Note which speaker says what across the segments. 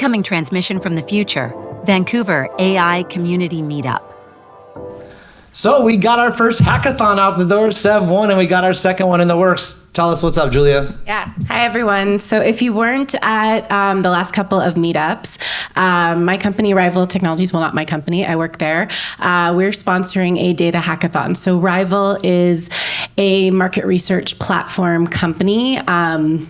Speaker 1: Incoming transmission from the future, Vancouver AI Community Meetup.
Speaker 2: So we got our first hackathon out the door, Sev won, and we got our second one in the works. Tell us what's up, Julia.
Speaker 3: Yeah. Hi, everyone. So if you weren't at the last couple of meetups, my company, Rival Technologies, well, not my company, I work there, we're sponsoring a data hackathon. So Rival is a market research platform company.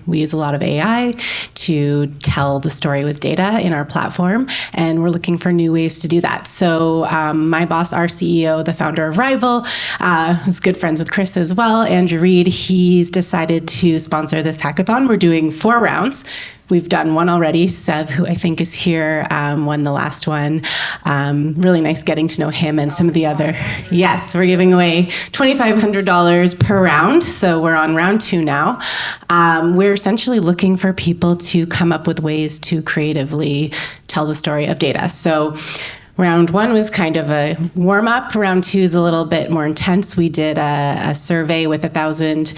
Speaker 3: We use a lot of AI to tell the story with data in our platform, and we're looking for new ways to do that. So my boss, our CEO, the founder of Rival, who's good friends with Chris as well, Andrew Reed, he's decided to sponsor this hackathon. We're doing 4 rounds. We've done one already. Sev, who I think is here, won the last one. Really nice getting to know him and some of the other. Yes, we're giving away $2,500 per round. So we're on round 2 now. We're essentially looking for people to come up with ways to creatively tell the story of data. So round 1 was kind of a warm-up. Round 2 is a little bit more intense. We did a survey with 1,000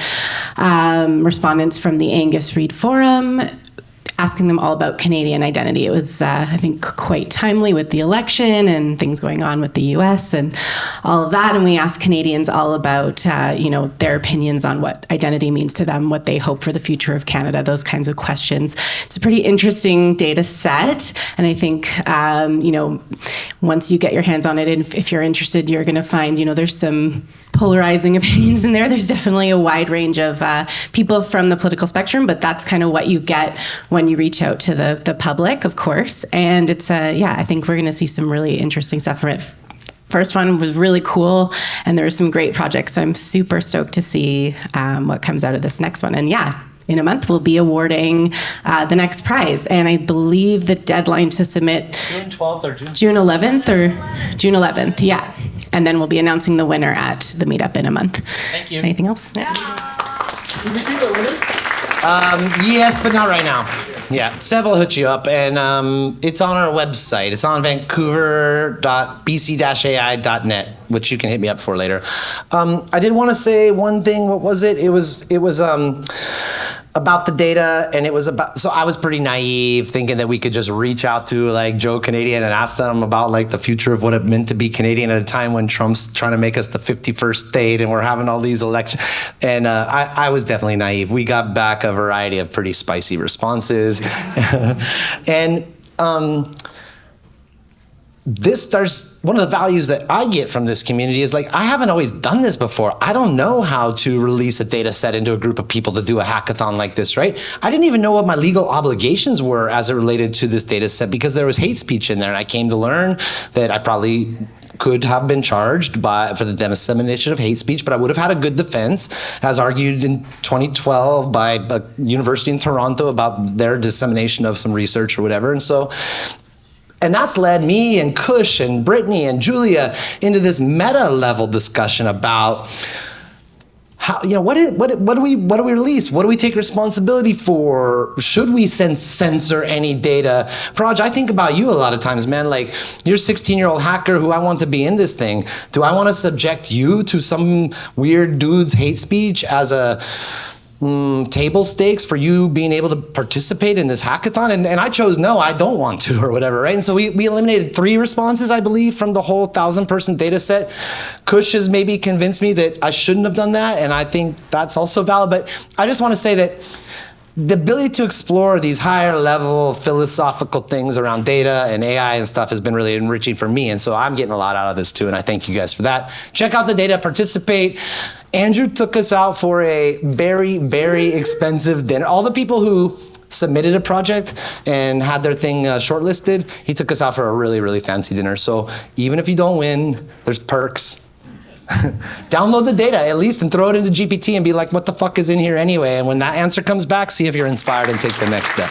Speaker 3: respondents from the Angus Reid Forum, asking them all about Canadian identity. It was, I think, quite timely with the election and things going on with the US and all of that. And we asked Canadians all about, their opinions on what identity means to them, what they hope for the future of Canada, those kinds of questions. It's a pretty interesting data set. And I think, once you get your hands on it, and if you're interested, you're going to find, there's some polarizing opinions in there. There's definitely a wide range of people from the political spectrum, but that's kind of what you get when you reach out to the public, of course. And it's, I think we're going to see some really interesting stuff from it. First one was really cool, and there were some great projects. So I'm super stoked to see what comes out of this next one. And in a month, we'll be awarding the next prize. And I believe the deadline to submit
Speaker 2: June 12th or
Speaker 3: June 11th or June 11th, yeah. And then we'll be announcing the winner at the meetup in a month.
Speaker 2: Thank you.
Speaker 3: Anything else?
Speaker 2: Did we see the winner? Yes, but not right now. Yeah, Sev will hook you up, and it's on our website. It's on vancouver.bc-ai.net, which you can hit me up for later. I did want to say one thing. What was it? It was about the data, and it was about, so I was pretty naive thinking that we could just reach out to like Joe Canadian and ask them about like the future of what it meant to be Canadian at a time when Trump's trying to make us the 51st state and we're having all these elections. And I was definitely naive. We got back a variety of pretty spicy responses. And one of the values that I get from this community is like, I haven't always done this before. I don't know how to release a data set into a group of people to do a hackathon like this, right? I didn't even know what my legal obligations were as it related to this data set because there was hate speech in there. And I came to learn that I probably could have been charged for the dissemination of hate speech, but I would have had a good defense, as argued in 2012 by a university in Toronto about their dissemination of some research or whatever. And that's led me and Kush and Brittany and Julia into this meta level discussion about how, what do we release? What do we take responsibility for? Should we censor any data? Praj, I think about you a lot of times, man. Like, you're a 16-year-old hacker who I want to be in this thing. Do I want to subject you to some weird dude's hate speech as a table stakes for you being able to participate in this hackathon? And I chose no, I don't want to, or whatever, right? And so we eliminated 3 responses, I believe, from the whole 1,000-person data set. Kush has maybe convinced me that I shouldn't have done that, and I think that's also valid. But I just want to say that the ability to explore these higher level philosophical things around data and AI and stuff has been really enriching for me. And so I'm getting a lot out of this too. And I thank you guys for that. Check out the data, participate. Andrew took us out for a very, very expensive dinner. All the people who submitted a project and had their thing shortlisted, he took us out for a really, really fancy dinner. So even if you don't win, there's perks. Download the data at least and throw it into GPT and be like, what the fuck is in here anyway? And when that answer comes back, see if you're inspired and take the next step.